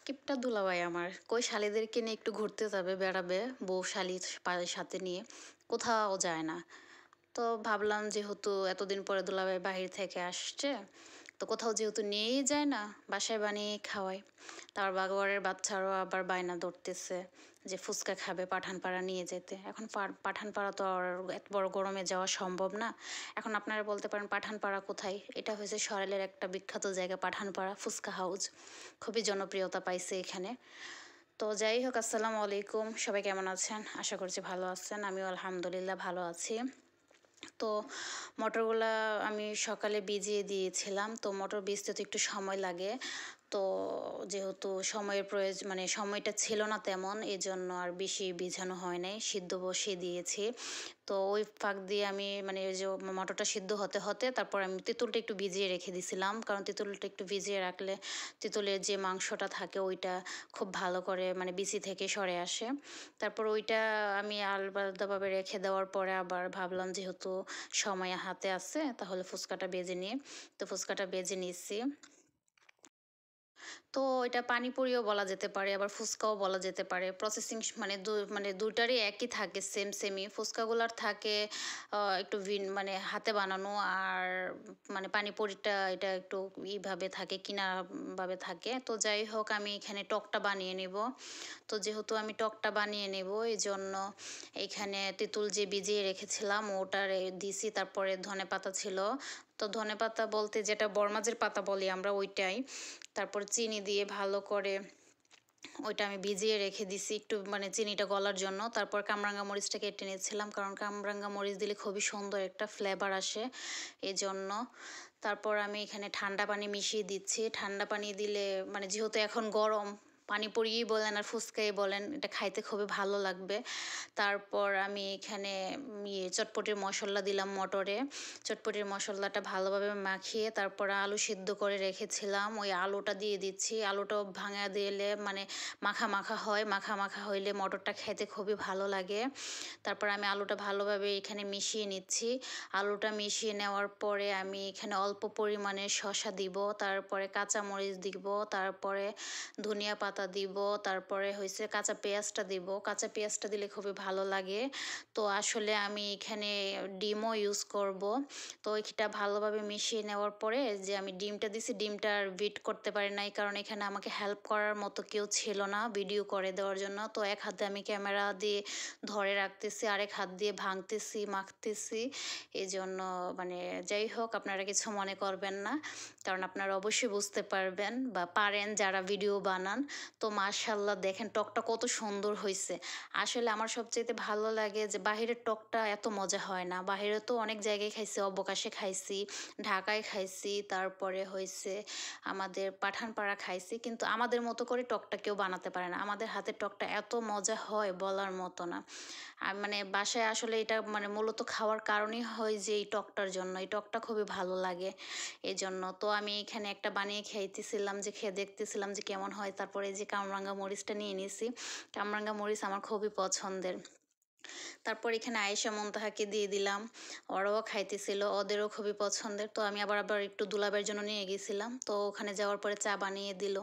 কিপটা দুলাভাই আমার কই শালিদেরকে নিয়ে একটু ঘুরতে যাবে বেড়াবে বউ শালি সাথে নিয়ে কোথাও যায় না। তো ভাবলাম যেহেতু এতদিন পরে দুলাভাই বাহির থেকে আসছে তো কোথাও যেহেতু নিয়েই যায় না বাসায় বানিয়ে খাওয়াই। তার বাগোয়ারের বাচ্চারাও আবার বায়না ধরতেছে যে ফুচকা খাবে পাঠানপাড়া নিয়ে যেতে। এখন পাঠানপাড়া তো আর এত বড় গরমে যাওয়া সম্ভব না। এখন আপনারা বলতে পারেন পাঠানপাড়া কোথায়? এটা হয়েছে সরাইলের একটা বিখ্যাত জায়গা পাঠানপাড়া ফুচকা হাউস। খুবই জনপ্রিয়তা পাইছে এখানে। তো যাই হোক, আসসালামু আলাইকুম, সবাই কেমন আছেন? আশা করছি ভালো আছেন। আমিও আলহামদুলিল্লাহ ভালো আছি। তো মটরগুলা আমি সকালে ভিজিয়ে দিয়েছিলাম। তো মটর ভিজতে তো একটু সময় লাগে। তো যেহেতু সময়ের মানে সময়টা ছিল না তেমন, এজন্য আর বেশি ভিজানো হয় নাই, সিদ্ধ বসিয়ে দিয়েছি। তো ওই ফাঁক দিয়ে আমি মানে ওই যে মটরটা সিদ্ধ হতে হতে তারপর আমি তেঁতুলটা একটু ভিজিয়ে রেখে দিছিলাম, কারণ তেঁতুলটা একটু ভিজিয়ে রাখলে তেঁতুলের যে মাংসটা থাকে ওইটা খুব ভালো করে মানে বিচি থেকে সরে আসে। তারপর ওইটা আমি আলাদাভাবে রেখে দেওয়ার পরে আবার ভাবলাম যেহেতু সময় হাতে আছে তাহলে ফুচকাটা ভেজে নিই। তো ফুচকাটা ভেজে নিচ্ছি। তো এটা পানিপুরিও বলা যেতে পারে, আবার ফুচকাও বলা যেতে পারে। প্রসেসিং মানে দুইটারই একই থাকে, সেমই। ফুচকাগুলার থাকে একটু মানে হাতে বানানো, আর মানে পানিপুরিটা এটা একটু ইভাবে থাকে, কিনাভাবে থাকে। তো যাই হোক, আমি এখানে টকটা বানিয়ে নেব। তো যেহেতু আমি টকটা বানিয়ে নেব এই জন্য এইখানে তেঁতুল যে ভিজিয়ে রেখেছিলাম ওটা দিছি। তারপরে ধনেপাতা ছিল, তো ধনেপাতা বলতে যেটা বরমাজের পাতা বলি আমরা ওইটাই। তারপর চিনি দিয়ে ভালো করে ওইটা আমি ভিজিয়ে রেখে দিছি একটু মানে চিনিটা গলার জন্য। তারপর কামরাঙ্গা মরিচটা কেটে নিয়েছিলাম, কারণ কামরাঙ্গা মরিচ দিলে খুবই সুন্দর একটা ফ্লেভার আসে এই জন্য। তারপর আমি এখানে ঠান্ডা পানি মিশিয়ে দিচ্ছি। ঠান্ডা পানি দিলে মানে যেহেতু এখন গরম, পানিপুরিই বলেন আর ফুচকাই বলেন, এটা খাইতে খুবই ভালো লাগবে। তারপর আমি এখানে চটপটির মশলা দিলাম মটরে। চটপটির মশলাটা ভালোভাবে মাখিয়ে তারপর আলু সিদ্ধ করে রেখেছিলাম ওই আলুটা দিয়ে দিচ্ছি। আলুটাও ভাঙা দিলে মানে মাখা মাখা হয়, মাখা মাখা হইলে মটরটা খেতে খুবই ভালো লাগে। তারপর আমি আলুটা ভালোভাবে এখানে মিশিয়ে নিচ্ছি। আলুটা মিশিয়ে নেওয়ার পরে আমি এখানে অল্প পরিমাণে শসা দিব, তারপরে কাঁচামরিচ দিব, তারপরে ধনিয়া পাতা দিব, তারপরে হয়েছে কাঁচা পেঁয়াজটা দিব। কাঁচা পেঁয়াজটা দিলে খুবই ভালো লাগে। তো আসলে আমি এখানে ডিমও ইউজ করব। তো এটা ভালোভাবে মিশিয়ে নেওয়ার পরে যে আমি ডিমটা দিছি, ডিমটা আর বিট করতে পারি নাই, কারণ এখানে আমাকে হেল্প করার মতো কেউ ছিল না ভিডিও করে দেওয়ার জন্য। তো এক হাতে আমি ক্যামেরা দিয়ে ধরে রাখতেছি, আরেক হাত দিয়ে ভাঙতেছি, মাখতেছি। এই জন্য মানে যাই হোক, আপনারা কিছু মনে করবেন না, কারণ আপনারা অবশ্যই বুঝতে পারবেন বা পারেন যারা ভিডিও বানান। তো মাশাআল্লাহ দেখেন টকটা কত সুন্দর হয়েছে। আসলে আমার সবচেয়ে ভালো লাগে যে বাহিরের টকটা এত মজা হয় না। বাহিরে তো অনেক জায়গায় খাইছি, অবকাশে খাইছি, ঢাকায় খাইছি, তারপরে হয়েছে আমাদের পাঠানপাড়া খাইছি, কিন্তু আমাদের মতো করে টকটা কেউ বানাতে পারে না। আমাদের হাতের টকটা এত মজা হয় বলার মতো না। আর মানে বাসায় আসলে এটা মানে মূলত খাওয়ার কারণই হয় যে এই টকটার জন্য, এই টকটা খুবই ভালো লাগে এই জন্য। তো আমি এখানে একটা বানিয়ে খাইতেছিলাম, যে খেয়ে দেখতেছিলাম যে কেমন হয়। তারপরে এই যে কামরাঙ্গা মরিচটা নিয়ে নিয়েছি। কামরাঙ্গা মরিচ আমার খুবই পছন্দের। তারপর এখানে আয়েশা মুনতাহাকে দিয়ে দিলাম, ওরাও খাইতেছিল, ওদেরও খুবই পছন্দের। তো আমি আবার একটু দুলাবের জন্য নিয়ে গেছিলাম, তো ওখানে যাওয়ার পরে চা বানিয়ে দিল।